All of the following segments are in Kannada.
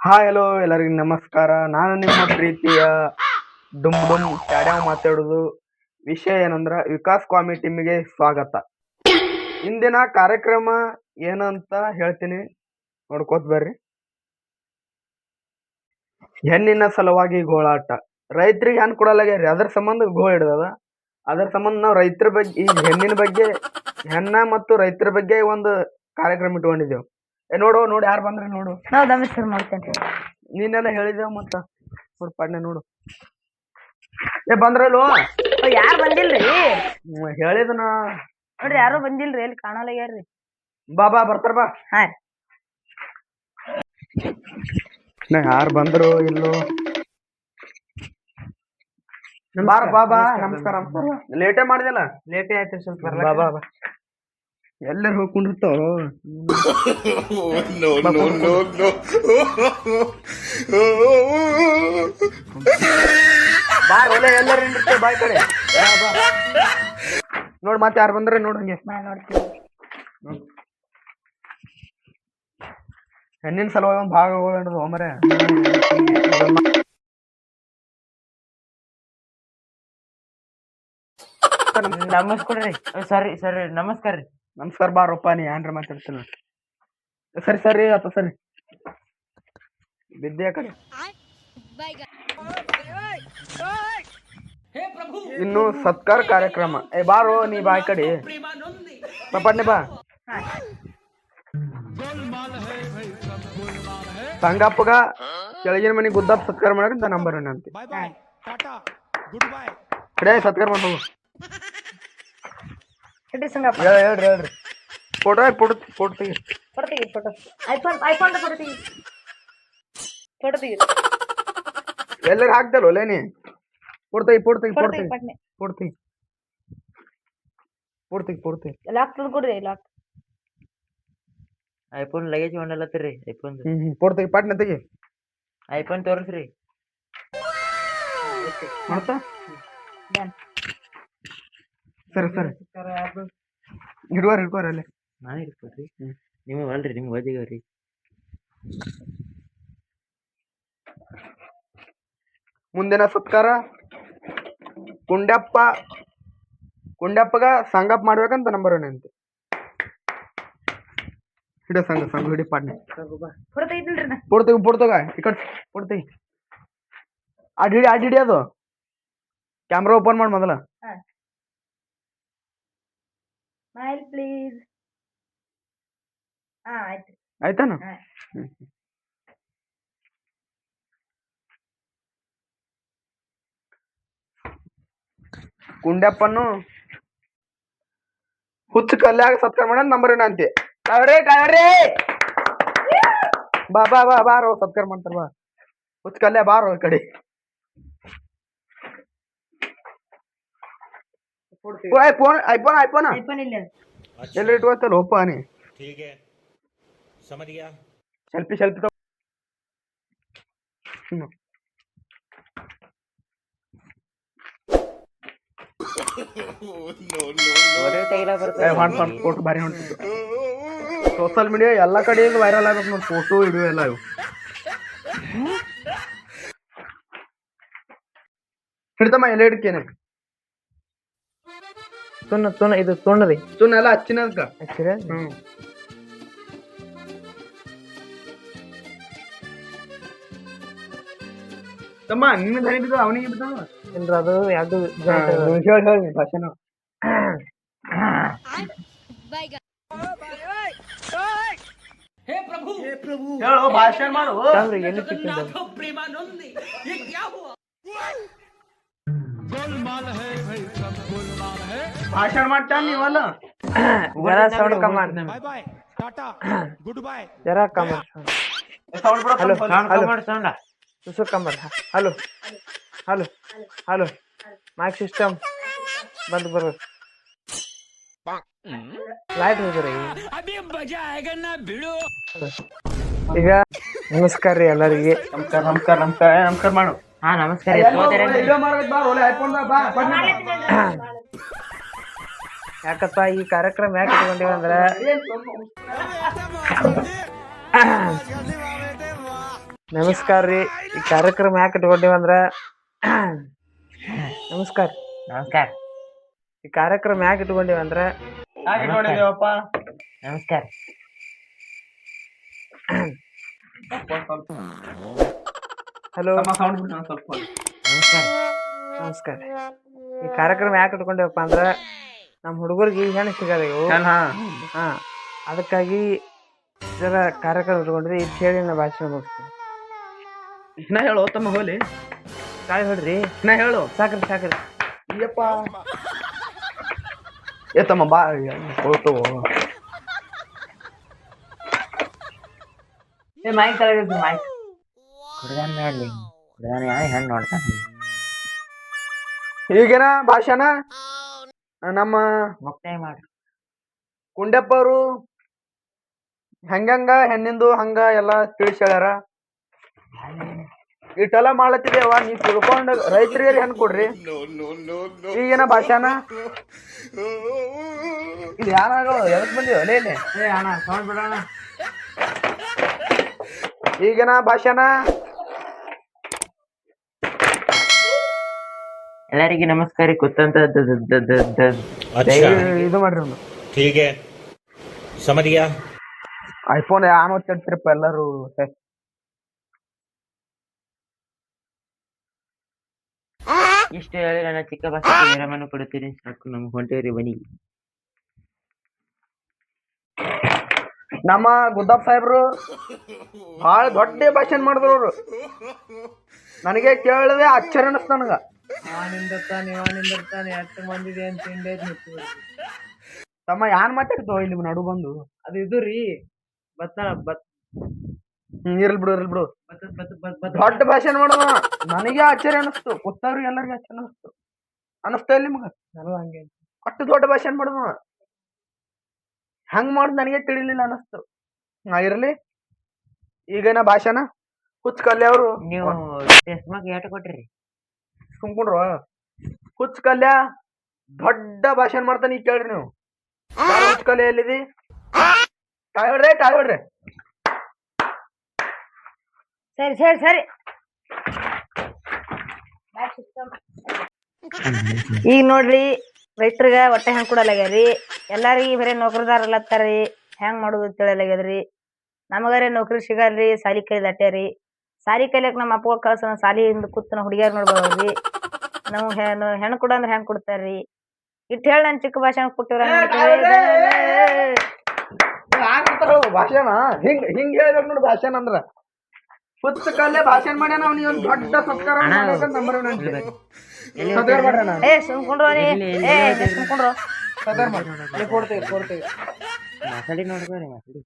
ಹಾಯ್ ಹಲೋ ಎಲ್ಲರಿಗೂ ನಮಸ್ಕಾರ. ನಾನು ನಿಮ್ಮ ಪ್ರೀತಿಯ ಡುಮ್ ಡುಮ್ ಚಾಡ್ಯಾವ್ ಮಾತಾಡೋದು. ವಿಷಯ ಏನಂದ್ರೆ ವಿಕಾಸ್ ಕಾಮಿ ಟೀಮಿಗೆ ಸ್ವಾಗತ. ಇಂದಿನ ಕಾರ್ಯಕ್ರಮ ಏನಂತ ಹೇಳ್ತೀನಿ, ನೋಡ್ಕೋತ ಬರ್ರಿ. ಹೆಣ್ಣಿನ ಸಲುವಾಗಿ ಗೋಳಾಟ. ರೈತರಿಗೆ ಹೆಣ್ಣು ಕೊಡಲಾಗ್ಯಾರಿ, ಅದ್ರ ಸಂಬಂಧ ಗೋಳ್ ಹಿಡ್ದದ. ಅದ್ರ ಸಂಬಂಧ ನಾವು ರೈತರ ಬಗ್ಗೆ, ಈ ಹೆಣ್ಣಿನ ಬಗ್ಗೆ, ಹೆಣ್ಣ ಮತ್ತು ರೈತರ ಬಗ್ಗೆ ಒಂದು ಕಾರ್ಯಕ್ರಮ ಇಟ್ಕೊಂಡಿದ್ದೇವೆ. ನೋಡು ಯಾರು ಬಂದ್ರೆ ನೋಡು. ನಾವು ನಮಸ್ಕಾರ ಮಾಡ್ತೇನೆ. ನೀನೆಲ್ಲ ಹೇಳಿದೇವ್ ಮತ್ತ ನೋಡು ಪಾಡ್ನೆ ನೋಡು. ಬಂದ್ರಲ್ವ? ಯಾರು ಬಂದಿಲ್ರಿ? ಹೇಳಿದನ ನೋಡ್ರಿ, ಯಾರು ಬಂದಿಲ್ರಿ, ಎಲ್ಲಿ ಕಾಣಲಾಗ್ಯಾರ್ರಿ. ಬಾ ಬರ್ತಾರ ಬಾ. ಹಾ ಯಾರು ಬಂದ್ರು ಇಲ್ಲೋ? ಬಾ ನಮಸ್ಕಾರ. ಲೇಟೇ ಮಾಡಿದಲ್ಲ? ಲೇಟೇ ಆಯ್ತು ಸ್ವಲ್ಪ. ಬಾ ಎಲ್ಲರೂ ಹೋಗ್ಕೊಂಡಿರ್ತಾವ. ಬಾರ್ ಒಲೆ ಎಲ್ಲರೂ ನಿಂದಿರ್ತೇವೆ ಬಾಯ್ ಕಡೆ. ನೋಡ್ ಮತ್ತೆ ಯಾರು ಬಂದ್ರೆ ನೋಡ್ ಹಂಗೆ. ನೋಡ್ತೀವಿ. ಹೆಣ್ಣಿನ ಸಲುವಾಗಿ ಒಂದು ಭಾಗ ಮರೆ. ನಮಸ್ಕಾರ. ಸರಿ ನಮಸ್ಕಾರ ರೀ. ನಮಸ್ಕಾರ ಬಾರಪ್ಪ, ನೀ ಏನ್ರ ಮಾತಾಡ್ತಿಲ್ಲ. ಸರಿ ಆತ ಸರಿ. ಬಿದ್ದೆ ಕಡೆ. ಇನ್ನು ಸತ್ಕಾರ ಕಾರ್ಯಕ್ರಮ. ಬಾರೋ ನೀ ಬಾಯ್ ಕಡೆ. ಪಪ್ಪಣ್ಣೆ ಬಾ. ಸಂಗಪ್ಪಗ ಕೆಳಗಿನ ಮನೆ ಗುದ್ದಪ್ಪ ಸತ್ಕಾರ ಮಾಡ್ರಿ ನಂಬರ್ ಅಂತೆ. ಕಡೆ ಸತ್ಕಾರ ಮಾಡ್ಬೋದು. ಹೇಳ್ರಿ. ಫೋಟೋ ತೆಗಿ. ಎಲ್ಲರೂ ಹಾಕ್ದಲ್ಲ ಒಲೇನಿ. ಪೋಡ್ತಿ ಐಫೋನ್ ಲಗೇಜ್ ಮಾಡಲತ್ತೀರಿ. ಐಫೋನ್ ಪೋಡ್ತಿ ಪಾಟ್ನೆ ತೆಗಿ. ಐಫೋನ್ ತೋರಿಸ್ರಿ. ಮಾಡ್ತಾ ಸರಿ ಹಿಡ್ಕೋರಿ ಅಲ್ಲೇ. ನಾನು ಹಿಡ್ಕೊಡ್ರಿ. ನಿಮಗೆ ಅಲ್ರಿ, ನಿಮ್ಗೆ ಓದಿಗವ್ರಿ. ಮುಂದಿನ ಸತ್ಕಾರ ಕುಂಡ್ಯಪ್ಪಗ ಸಂಗಪ್ಪ ಮಾಡ್ಬೇಕಂತ ನಂಬರ್ ಅಂತೆ. ಹಿಡ ಸಂಘ ಹಿಡಿ ಪಾಡ್ನೆ. ಪುಡ್ತಗ ಈ ಕಡೆ ಪುಡ್ತಗಿ. ಅಡ್ಡಿ ಅದು ಕ್ಯಾಮ್ರಾ ಓಪನ್ ಮಾಡಿ ಮೊದಲ. ಪ್ಲೀಸ್. ಆಯ್ತಾನ? ಕುಂಡ್ಯಪ್ಪನು ಹುಚ್ಚ ಕಲ್ಯಾಗ ಸತ್ಕಾರ ಮಾಡ ನಂಬರ್ ಅಂತೆ. ಬಾರೋ ಸತ್ಕಾರ ಮಾಡ್ತಾರ. ಬಾ ಹುಚ್ಚ ಕಲ್ಯ ಬಾರೋ ಈ ಕಡೆ. ಐಫೋನ್ ಎಲ್ಲಿ ಇಟ್ಕೋತಲ್ಲ ಒಪ್ಪ ನೀ. ಸೆಲ್ಫಿ ಫೋಟೋ ಬಾರಿ ಹೊಂಟಿತ್ತು. ಸೋಷಿಯಲ್ ಮೀಡಿಯಾ ಎಲ್ಲಾ ಕಡೆ ವೈರಲ್ ಆಗ್ಬೇಕು ನೋಡಿ, ಫೋಟೋ ವಿಡಿಯೋ ಎಲ್ಲ. ಇವು ಹಿಡ್ತಮ್ಮ ಎಲ್ಲ ಹಿಡ್ಕೇನೆ. ಇದು ತುಣ್ರಿ ಎಲ್ಲ ಹಚ್ಚಿನದ್ಕ ತಮ್ಮ ನಿನ್ನ ಧನಿ ಬಿದ್ದು ಅವನಿಗೆ ಬಿದ್ದಾವ ಇಲ್ರ. ಅದು ಯಾವ್ದು ಹೇಳಿ ಭಾಷಣ. ಹೇಳು ಭಾಷಣ ಮಾಡು. ಎಲ್ಲಿ ಸಿಕ್ಕಿದ್ದ? ಭಾಷಣ ಮಾಡ್ತಾ ನೀವಲ್ಲ. ಜರಾ ಸೌಂಡ್ ಕಮ್ ಮಾಡಿ. ಜರಾ ಕಮ್ ಮಾಡಿ. ಹಲೋ ಮೈಕ್ ಸಿಸ್ಟಮ್ ಬಂದ್ ಬರ್ಬೇಕು. ಲೈಟ್ ಹೋಗ್ರಿ ಈಗ. ನಮಸ್ಕಾರ ರೀ ಎಲ್ಲರಿಗೆ. ನಮಸ್ಕಾರ ಮಾಡು. ಹಾ ನಮಸ್ಕಾರ. ಯಾಕಪ್ಪ ಈ ಕಾರ್ಯಕ್ರಮ ಯಾಕೆ ಇಟ್ಕೊಂಡಿವಿ ಅಂದ್ರ ನಮಸ್ಕಾರ ರೀ. ಈ ಕಾರ್ಯಕ್ರಮ ಯಾಕೆ ಇಟ್ಕೊಂಡಿವಂದ್ರ ನಮಸ್ಕಾರ. ನಮಸ್ಕಾರ ಈ ಕಾರ್ಯಕ್ರಮ ಯಾಕೆ ಇಟ್ಕೊಂಡಿವಂದ್ರ ಯಾಕೆ ನೋಡಿದೇವಪ್ಪ? ನಮಸ್ಕಾರ. ಹಲೋ ತಮ್ಮ ಸೌಂಡ್ ಬಿಟ್ಟು ಸ್ವಲ್ಪ ನಮಸ್ಕಾರ. ನಮಸ್ಕಾರ. ಈ ಕಾರ್ಯಕ್ರಮ ಯಾಕೆ ಇಟ್ಕೊಂಡಿವಪ್ಪ ಅಂದ್ರ ನಮ್ಮ ಹುಡುಗರಿಗೆ ಹೆಣ್ಣು ಸಿಗಲ್ಲ ಇವು. ಹಾ, ಅದಕ್ಕಾಗಿ ಜರ ಕಾರ್ಯಕ್ರಮ ಇಟ್ಕೊಂಡ್ರಿ ಇಟ್ಟು ಹೇಳಿ ನಾ ಭಾಷಣ ಮುಗಿಸ್ತೀನಿ. ಇನ್ನ ಹೇಳು ತಮ್ಮ ಹೋಲಿ. ಕಾಯಿ ಹೊಡ್ರಿ. ಇನ್ನ ಹೇಳು. ಸಾಕ್ರಿ. ಅಯ್ಯಪ್ಪ ಏ ತಮ್ಮ ಬಾ ಹೋಗ್ತು. ಮೈಕ್ ತಗೊಂಡಿದ್ದು ಮೈಕ್ ಹುಡುಗನ್ ನೋಡ್ಲಿ. ಹುಡುಗನ ಹೆಣ್ಣು ನೋಡ್ತಾನೆ. ಈಗಿನ ಭಾಷಣ ನಮ್ಮ ಮುಕ್ತಾಯ ಮಾಡಿ. ಕುಂಡೆಪ್ಪ ಅವರು ಹೆಂಗ ಹೆಣ್ಣಿಂದು ಹಂಗ ಎಲ್ಲಾ ತಿಳಿಸಿ ಹೇಳ್ಯಾರ. ಇಟ್ಟೆಲ್ಲ ಮಾಡ್ಲತ್ತಿದೇವ, ನೀವ್ ತಿಳ್ಕೊಂಡ್ ರೈತರಿಗೆ ಹೆಣ್ ಕೊಡ್ರಿ. ಈಗಿನ ಭಾಷಣ ಇದು ಯಾರಾಗ ಎದಕ್ ಬಂದಿವ ಅಲ್ಲೇ ಏ ಅಣ್ಣ ಸೌಂಡ್ ಬಿಡೋಣ. ಈಗಿನ ಭಾಷಣ ಎಲ್ಲರಿಗೆ ನಮಸ್ಕಾರ. ಕೂತಂತ अच्छा ಇದು ಮಾಡ್ರಿ ಒಂದು ठीक है समझ गया. ಐಫೋನ್ ಯಾನ್ ಓದ್ತಿರ್ತಿರಪ್ಪ ಎಲ್ಲರೂ. ಇಷ್ಟು ಹೇಳಿ ನನ್ನ ಚಿಕ್ಕ ಭಾಷೆ ವಿರಾಮವನ್ನು ಕೊಡುತ್ತೀನಿ. ಸಾಕು, ನಮ್ಗೆ ಹೊಂಟೇರಿ ಬನ್ನಿ. ನಮ್ಮ ಗುದ್ದಪ್ಪ ಸಾಹೇಬ್ರು ಭಾಳ ದೊಡ್ಡ ಭಾಷಣ ಮಾಡಿದ್ರು ಅವ್ರು. ನನಗೆ ಕೇಳದೆ ಆಶ್ಚರ್ಯ ಅನಿಸ್ತ ನನಗ. ನಿಂದಿರ್ತಾನೆ ಎಷ್ಟು ಮಂದಿದೆ ಅಂತ ತಿಂಡೆ ತಮ್ಮ ಯಾನ್ ಮಾತಾಡ್ತೋ ಇಲ್ಲಿ ನಡು ಬಂದು. ಅದು ಇದು ರೀ ಬತ್ತ ಇರ್ಲ್ ಬಿಡು. ದೊಡ್ಡ ಭಾಷಣ ಮಾಡೋಣ. ನನಗೆ ಆಶ್ಚರ್ಯ ಅನಿಸ್ತು, ಗೊತ್ತವ್ರಿಗೆ ಎಲ್ಲರಿಗೂ ಆಶ್ಚರ್ಯ ಅನಿಸ್ತಾ ಇಲ್ಲ ನಿಮ್ಗ? ನನಗೂ ಹಂಗೆ. ಅಷ್ಟು ದೊಡ್ಡ ಭಾಷಣ ಮಾಡೋಣ ಹಂಗ್ ಮಾಡುದು ನನಗೆ ತಿಳಿಲಿಲ್ಲ ಅನಿಸ್ತು. ಇರ್ಲಿ. ಈಗಿನ ಭಾಷಣ ಹುಚ್ಚ ಕಲ್ಯ ಅವರು ನೀವು ಟೆಸ್ಟ್ ಮಾರ್ಕ್ ಎಷ್ಟು ಕೊಟ್ರಿ? ಸುಮ್ಕೊಂಡ್ರು. ಹುಚ್ಚ ಕಲ್ಯ ದೊಡ್ಡ ಭಾಷಣ ಮಾಡ್ತಾನೆ. ಈಗ ಕೇಳ್ರಿ ನೀವು. ಹುಚ್ಚ ಕಲ್ಯ ಎಲ್ಲಿದಿ? ಟಾಯ್ ಹೊಡ್ರಿ. ಸರಿ ಈಗ ನೋಡ್ರಿ, ರೈತರಿಗೆ ಹೊಟ್ಟೆ ಹೆಂಗ್ ಕೊಡಲಾಗ್ಯಾರಿ. ಎಲ್ಲಾರಿಗಿ ಬರೀ ನೌಕರಿದಾರಲ್ಲತ್ತಾರಿ. ಹೆಂಗ್ ಮಾಡುದು ತಿಳಿಯಲಾಗ್ಯದ್ರಿ. ನಮಗಾರೆ ನೌಕರಿ ಸಿಗಲ್ರಿ. ಸಾಲಿ ಕಲಿದ ಅಟ್ಟ್ಯಾರಿ. ಸಾಲಿ ಕಲಿಯಕ್ ನಮ್ಮ ಅಪ್ಪ ಕಳ್ಸ ಸಾಲಿಯಿಂದ ಕೂತನ ಹುಡುಗಿಯಾರ ನೋಡ್ಬೋದ್ರಿ. ನಾವು ಹೆಣ್ಣು ಕೊಡ ಅಂದ್ರೆ ಹೆಂಗ್ ಕೊಡ್ತಾರ್ರಿ? ಇಟ್ಟು ಹೇಳಿ ನನ್ ಚಿಕ್ಕ ಭಾಷೆ ಕೊಟ್ಟಿವ್ರ. ಭಾಷಣ ಹಿಂಗ್ ಹೇಳ್ಬೇಕು ನೋಡಿ. ಭಾಷಣ ಅಂದ್ರ ಹುಚ್ಚ ಕಲ್ಯ ಭಾಷಣ ಮಾಡ್ಯಾನ. ಅವ್ನಿಗೆ ಒಂದು ದೊಡ್ಡ ಸತ್ಕಾರ ಏ ಸುಮ್ಕೊಂಡ್ರು ಸುಮ್ಕೊಂಡ್ರು. ಕೊಡ್ತೇವೆ. ಮಾತಾಡಿ ನೋಡ್ಬೇಡಿ, ಮಾತಾಡಿ.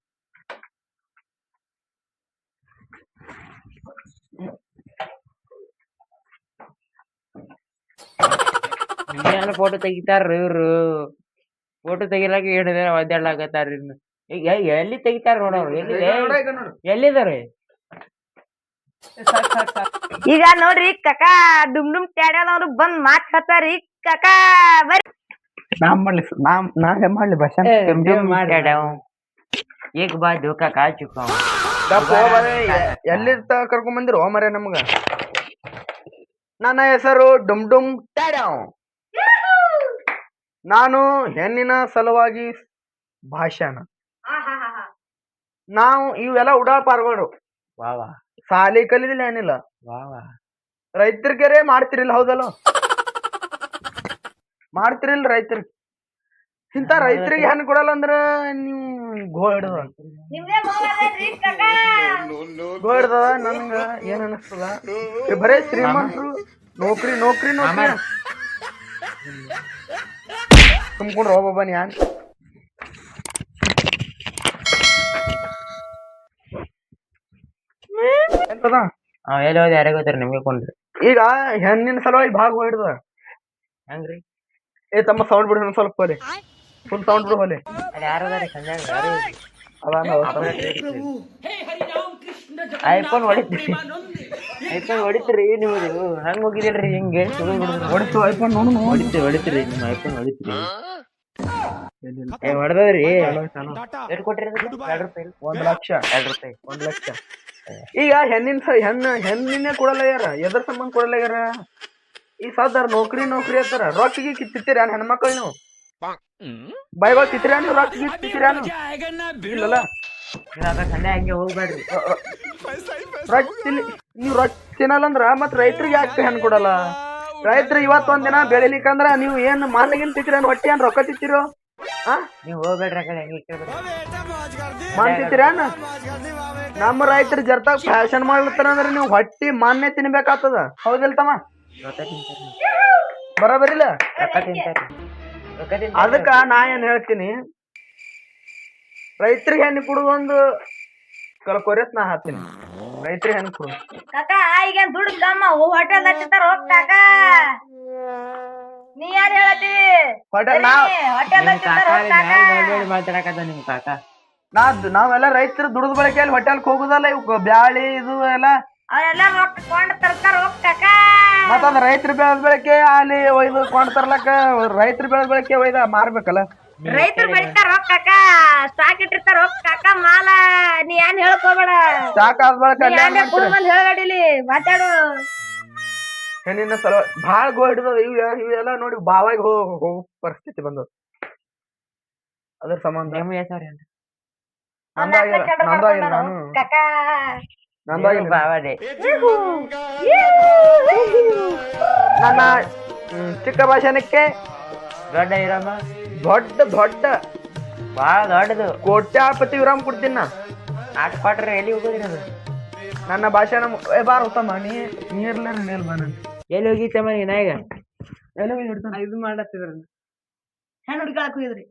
ಹಿಂಗೆಲ್ಲ ಫೋಟೋ ತೆಗಿತಾರ ಇವ್ರು. ಫೋಟೋ ತೆಗಿಲಾಕ ಹೇಳಿದ್ರೆ ಒದ್ದಾಡ್ಲಾಕತ್ತಾರ. ಎಲ್ಲಿ ತೆಗಿತಾರ ನೋಡವ್ರು? ಎಲ್ಲಿದಾರೆ? ಈಗ ನೋಡ್ರಿ ಕಕ್ಕ ಡುಮ್ ಟ್ಯಾಡ್ಯಾದವ್ರು ಬಂದ್ ಮಾತ್ ಹೇಳ್ತಾರಿ. ಕಕ್ಕ ಬರ್ರಿ. ನಾ ಮಾಡ್ಲಿ ಭಾಷಣ. ಏಕ್ ಬಾ ಧೋಕಾ ಕಾ ಚುಕ್ಕಾ. ಎಲ್ಲಿ ಕರ್ಕೊಂಡ್ ಬಂದಿರೋ ಮರೆ ನಮ್ಗ? ನನ್ನ ಹೆಸರು ಡುಮ್ ಟ್ಯಾಡ್ಯಾವ್. ನಾನು ಹೆಣ್ಣಿನ ಸಲುವಾಗಿ ಭಾಷಣ. ನಾವು ಇವೆಲ್ಲ ಉಡಾಳ್ ಪಾರ್ಗಳು. ವಾವಾ ಸಾಲಿ ಕಲಿದಿಲ್ಲ ಏನಿಲ್ಲ. ವಾವಾ ರೈತರಿಗೆರೆ ಮಾಡ್ತಿರಿಲ್ಲ, ಹೌದಲ್ಲ? ಮಾಡ್ತಿರಿಲ್ಲ ರೈತರಿಗೆ. ಇಂತ ರೈತರಿಗೆ ಹೆಣ್ಣು ಕೊಡಲ್ಲ ಅಂದ್ರ ನೀವು ಗೋ ಹಿಡ್ದ ನನ್ಗ ಏನ್ ಅನಿಸ್ತದ? ಬರೇ ಶ್ರೀಮಂತರು ನೌಕರಿ ತುಂಬ್ಕೊಂಡ್ರ ಒಬ್ಬೊಬ್ಬ ಯಾನ್ ಎಂತದ? ಎಲ್ಲಿ ಹೋದ ಯಾರಿಗೆ ಗೊತ್ತಾರ? ನಿಮ್ಗೆ ಕೊಂಡ್ರಿ. ಈಗ ಹೆಣ್ಣಿನ ಸಲುವಾಗಿ ಭಾಗ ಹಿಡ್ದ. ಹೆಂಗ್ರಿ? ಏ ತಮ್ಮ ಸೌಂಡ್ ಬಿಡು ಸ್ವಲ್ಪ ಹೋಲಿ. ಫುಲ್ ಸೌಂಡ್ ಬಿಡು ಹೋಲಿ. ಅಲ್ಲಿ ಯಾರದಾರ ಸಂಜೆ? ಯಾರು? ಐಫೋನ್ ಹೊಡಿತ್ರಿ ನೀವು. ಹಂಗ ಹೋಗಿದಿಲ್ರಿ ಹಿಂಗೆ ಹೊಡಿತು ಐಫೋನ್ ನೋಡು. ಹೊಡಿತ್ರಿ ನಿಮ್ಮ ಐಫೋನ್ ಹೊಡಿತ್ರಿ. ಹೊಡೆದ್ರಿ. ಎಷ್ಟು ಕೊಟ್ಟಿರಿ? 2 ರೂಪಾಯಿ. 1 ಲಕ್ಷ. 2 ರೂಪಾಯಿ. 1 ಲಕ್ಷ. ಈಗ ಹೆಣ್ಣಿನೇ ಕೊಡಲ್ಲ ಯಾರ ಎದ್ರ ಸಂಬಂಧ ಕೊಡಲ್ಲ ಯಾರ ಈ ಸಾಧಾರ ನೌಕರಿ ಅಂತಾರ ರೊಕ್ಕಿಗೆ ಕಿತ್ತಿರ ಹೆಣ್ಮಕ್ಳು ನೀವು ಬೈಬಲ್ ತಿತ್ತೀರ ರೊಕ್ಕ ತಿತ್ತೀರ ಇಲ್ಲಲ್ಲ ಸಂಡೆ ಹಂಗೆ ಹೋಗ್ಬೇಡ್ರಿ. ನೀವು ರೊಕ್ಕ ತಿನ್ನಲ್ಲ ಅಂದ್ರ ಮತ್ ರೈತರಿಗೆ ಯಾಕೆ ಹೆಣ್ ಕೊಡಲ್ಲ? ರೈತರು ಇವತ್ತೊಂದ್ ದಿನ ಬೆಳಿಲಿಕ್ಕಂದ್ರ ನೀವು ಏನ್ ಮಾರ್ಲಿಗಿನ್ ತಿತ್ತೀರ ಹೊಟ್ಟೆ ಏನ್ ರೊಕ್ಕ ತಿತ್ತೀರೋ? ನೀವ್ ಹೋಗ್ಬೇಡ್ರಿ ಆ ಕಡೆ ಹಂಗೆ ಈ ಕಡೆ ಬರ್ರಿ. ಮಾನ್ ತಿತ್ತೀರ ನಮ್ಮ ರೈತರು ಜರ್ತಾಗ ಫ್ಯಾಷನ್ ಮಾಡ್ಲತ್ತಾರ ಅಂದ್ರೆ ನೀವು ಹೊಟ್ಟಿ ಮಾನ್ಯ ತಿನ್ಬೇಕಾಗ್ತದ. ಹೌದಿಲ್ ತಮ್ಮ? ರೊಕ್ಕ ತಿಂತಾರ್ರಿ. ಬರೋಬರಿಲ್ಲ. ರೊಕ್ಕ ತಿಂತಾರ್ರಿ. ರೊಕ್ಕ ತಿಂತಾರ್ರಿ. ಅದಕ್ಕ ನಾ ಏನ್ ಹೇಳ್ತೀನಿ, ರೈತರಿಗೆ ಹೆಣ್ಣು ಕೊಡುದೊಂದು ಕಲ್ಕೊರಿಯತ್ ನಾ ಹಾಕ್ತೀನಿ. ರೈತರಿಗೆ ಹೆಣ್ಣು ಕೊಡು ಕಾಕ ಈಗ ದುಡ್ಡು ಕಮ್ಮ ಹೋಟೆಲ್ ಹಚ್ಚಿತಾರ ಹೋಗ್ ಕಾಕ. ನೀ ಯಾರು ಹೇಳತ್ತಿ? ಹೋಟೆಲ್ ಹೋಟೆಲ್ ನಿಮ್ ಹಚ್ಚಿತಾರ ಕಾಕ ಹೋಗ್ ಕಾಕ. ನೋಡ್ಬೇಡಿ ಮಾತಾಡಕತ್ತ ನಿಮ್ ಕಾಕ. ನಾವೆಲ್ಲ ರೈತರು ದುಡಿದ ಬಳಕೆಯಲ್ಲಿ ಹೋಟೆಲ್ಗೆ ಹೋಗುದಲ್ಲ, ಇವ್ ಬ್ಯಾಳಿ ಇದು ಎಲ್ಲ ಅವರೆಲ್ಲ ರೊಕ್ಕ ಕೊಂಡ್ ತರ್ತಾರ ಹೋಗ್ ಕಾಕ. ಮತ್ತದ ರೈತರು ಬೆಳೆದ ಬೆಳಕೆ ಅಲ್ಲಿ ಒಯ್ದು ಕೊಂಡ್ ತರ್ಲಕ್ಕ ರೈತರು ಬೆಳೆದ ಬೆಳಕೆ ಒಯ್ದ ಮಾರ್ಬೇಕಲ್ಲ. ರೈತರು ಬೆಳಿತಾರ ಹೋಗ್ ಕಾಕ. ಸ್ಟಾಕ್ ಇಟ್ಟಿರ್ತಾರ ಹೋಗ್ ಕಾಕ ಮಾಲ. ನೀ ಏನ್ ಹೇಳ್ಕೋಬೇಡ. ಸಾಕ್ ಆದ ಬಳಕ ಬಂದ್ ಹೇಳಗಡಿಲಿ ಮಾತಾಡು. ಹೆಣ್ಣಿನ ಸಲ ಭಾಳ ಗೋ ಹಿಡಿದದ ಇವೆಲ್ಲ ನೋಡಿ ಬಾವಾಗಿ ಹೋಗೋ ಪರಿಸ್ಥಿತಿ ಬಂದದ. ಅದ್ರ ಸಂಬಂಧ ನಿಮ್ಮ ಹೆಸರು ಏನು? ನಂದಾಗಿಲ್ಲ ನಾನು ಕಾಕ ನಂದಾಗಿಲ್ಲ ಬಾವಾಡೆ. ನನ್ನ ಚಿಕ್ಕ ಭಾಷಣಕ್ಕೆ ದೊಡ್ಡ ಇರಮ್ಮ ದೊಡ್ಡ ಬಾಳ ದೊಡ್ಡದು ಕೋಟ್ಯಾಪತಿ ವಿರಾಮ್ ಕೊಡ್ತೀನಿ ನಾ. ಆಟ ಕೊಟ್ರೆ ಎಲ್ಲಿ ಹೋಗೋದ್ರಿ ಅದು? ನನ್ನ ಭಾಷಣ ಬಾರ ಉತ್ತಮ ನೀರ್ಲ ನೀರ್ ಬಾ ನಾನು ಎಲ್ಲಿ ಹೋಗಿತ್ತಮ್ಮ ನೀನ ಈಗ? ಎಲ್ಲ ಹಿಡ್ತಾನ ಇದು ಮಾಡತ್ತಿದ್ರ ಹೆಣ್ಣು ಹುಡುಗಾಳಕ್ ಹೋಗಿದ್ರಿ.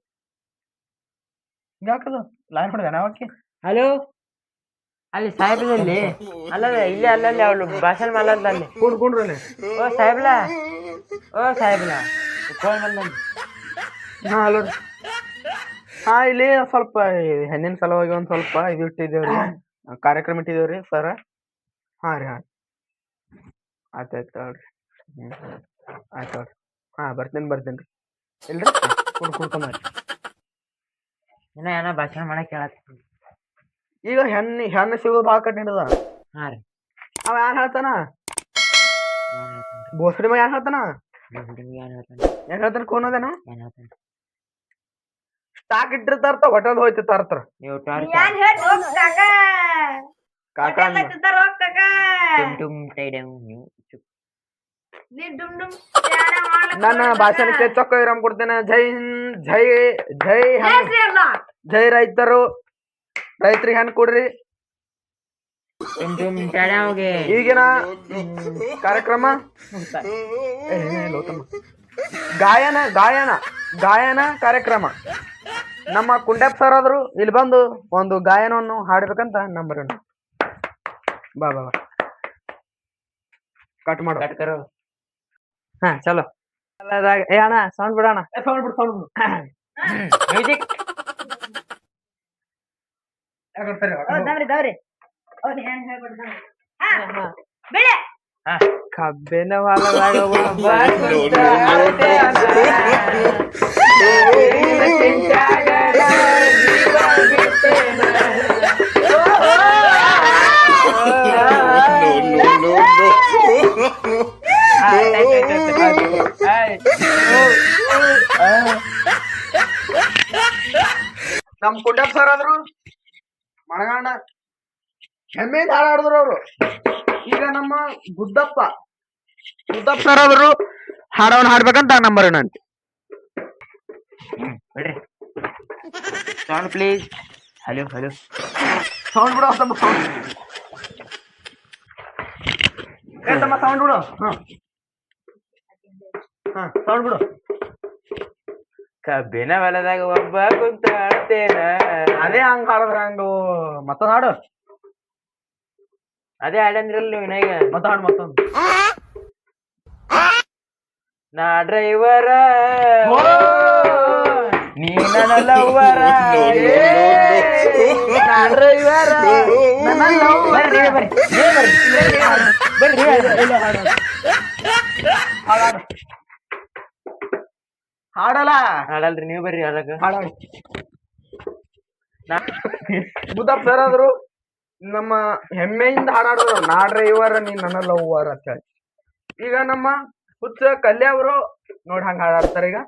ಯಾಕದು ಲೈನ್ ಹೊಡೆದ ನಾವಕ್ಕೆ ಹಲೋ ಅಲ್ಲಿ ಸಾಹೇಬ್ರಲ್ಲಿ ಅಲ್ಲದ ಇಲ್ಲಿ ಅಲ್ಲಲ್ಲಿ ಅವಳು ಭಾಷಣ ಮಾಡಲ್ಲ ಅಲ್ಲಿ. ಕುಂಡ್ರಿ ಓ ಸಾಹೇಬ್ಲಾ, ಓ ಸಾಹೇಬ್ಲಾ ಫೋನ್ ಬಂದ. ಹಾ ಹಲೋ ಹಾ ಇಲ್ಲಿ ಸ್ವಲ್ಪ ಹೆಣ್ಣಿನ ಸಲುವಾಗಿ ಒಂದ್ ಸ್ವಲ್ಪ ಇದು ಇಟ್ಟಿದ್ದೇವ್ರಿ, ಕಾರ್ಯಕ್ರಮ ಇಟ್ಟಿದ್ದೇವ್ರಿ ಸರ. ಹಾ ರೀ ಆಯ್ತು ಹೇಳ್ರಿ. ಆಯ್ತು ಹೇಳ್ರಿ. ಹಾ ಬರ್ತೀನಿ ರೀ. ಇಲ್ರಿ ಕುಡ್ಕೊಂಬ ಏನೋ ಭಾಷಣ ಮಾಡಕ್ ಹೇಳತ್ತೀನಿ. ಈಗ ಹೆಣ್ಣು ಸಿಗೋದು ಭಾಳ ಕಠಿಣ ಅದ. ಹಾ ರೀ ಅವ ಯಾನ್ ಹೇಳ್ತಾನ? ಏನ್ ಹೇಳ್ತಾನ್ರಿ? ಬೋಸಡಿ ಮ ಯಾನ್ ಹೇಳ್ತಾನ? ಏನ್ ಹೇಳ್ತಾನೆ? ಏನ್ ಹೇಳ್ತಾನ ಕೋನದೇನ? ಏನ್ ಹೇಳ್ತಾನೆ? ಸ್ಟಾಕ್ ಇಟ್ಟಿರ್ತಾರ ಹೋಟೆಲ್ ಹೋಯ್ತು ತರ್ತಾರ. ನೀವು ನೀ ಟಾರ್ಚ್ ಏನ್ ಹೇಳ್ ಹೋಗ್ ಕಾಕ. ಕಾಕ ಹೋಟೆಲ್ ಹಚ್ಚಿತಾರ ಹೋಗ್ ಕಾಕ. ಟುಮ್ ಟುಮ್ ಟೈಡಮ್ ನೀವು ಚುಪ್. ನೀ ಡುಮ್ ಡುಮ್ ತ್ಯಾಡ ಮಾಡ್ಲಕ್ ನನ್ನ ಹೋಗ್ಬೇಡ ಭಾಷಣಕ್ಕೆ ಕಾಕ. ಚೊಕ್ಕ ವಿರಾಮ ಕೊಡ್ತೇನೆ. ಜೈ ಹಿಂದ್, ಜೈ ಹೆಸ್ರು ಇಲ್ಲ. ಜೈ ರೈತರು. ರೈತರಿಗೆ ಹೆಣ್ಣು ಕೊಡ್ರಿ. ಟುಮ್ ಟುಮ್ ಟೈಡಮ್ಗೆ ಈಗಿನ ಕಾರ್ಯಕ್ರಮ ಗಾಯನ ಕಾರ್ಯಕ್ರಮ. ನಮ್ಮ ಕುಂಡಪ್ಪ ಸರ್ ಆದ್ರು ಇಲ್ಲಿ ಬಂದು ಒಂದು ಗಾಯನವನ್ನು ಹಾಡ್ಬೇಕಂತ ನಂಬರ್ ಬಾ ಕಟ್ ಮಾಡು. ಕಟ್ಕರು. ಹಾ ಚಲೋ. ಏ ಅಣ್ಣ ಸೌಂಡ್ ಬಿಡೋಣ. ಸೌಂಡ್ ಬಿಡು ಮ್ಯೂಸಿಕ್. ದವ್ರಿ ಅವ್ರು ಹೆಂಗ್ ಹೇಳ್ಬಿಡ್ತಾರ. ಹಾ ಬೆಳೆ ಕಬ್ಬಿನ ಹೊಲದಾಗ ಒಬ್ಬ ಕುಂತ ನಮ್ ಕುಂಡಪ್ಪ ಸರ್ ಆದ್ರು ಮಣಗಾಣ ಹೆಮ್ಮೆಯಿಂದ ಹಾಡಾಡಿದ್ರು ಅವ್ರು. ಈಗ ನಮ್ಮ ಗುದ್ದಪ್ಪ ಸರ್ ಆದ್ರು ಹಾಡವನ್ನ ಹಾಡ್ಬೇಕಂತ ನಂಬರ್ ಏನಂತ ಬಿಡ್ರಿ ಸೌಂಡ್ ಪ್ಲೀಸ್. ಹಲೋ ಸೌಂಡ್ ಬಿಡು ತಮ್ಮ ಸೌಂಡ್ ತಮ್ಮ ಸೌಂಡ್ ಬಿಡು. ಹಾ ಸೌಂಡ್ ಬಿಡು. ಕಬ್ಬಿನ ಹೊಲದಾಗ ಒಬ್ಬ ಕುಂತ ಆಡ್ತೇನ. ಅದೇ ಹಂಗ ಹಾಡಿದ್ರ ಹಂಗ ಮತ್ತೊಂದು ಹಾಡು. ಅದೇ ಹಾಡಂದ್ರಲ್ಲ ನೀವು ವಿನಾಯಕ. ಮತ್ತೊಂದು ನಾ ಡ್ರೈವರ ನೀ ನನ್ನ ಲವ್ವರ. ಹಾಡಲ್ಲ ಹಾಡಲ್ರಿ ನೀವು ಬರ್ರಿ ಹಾಡಕ. ಹಾಡ ಗುದ್ದಪ್ಪ ಸರ್ ಆದ್ರು ನಮ್ಮ ಹೆಮ್ಮೆಯಿಂದ ಹಾಡಾಡೋರು ನಾಡ್ರೆ ಇವರ ನೀ ನನ್ನ ಲವ್ವರ್ ಅಂತ ಹೇಳಿ. ಈಗ ನಮ್ಮ ಹುಚ್ಚ ಕಲ್ಯ ಅವರು ನೋಡಿ ಹಂಗ ಹಾಡಾಡ್ತಾರೆ ಈಗ.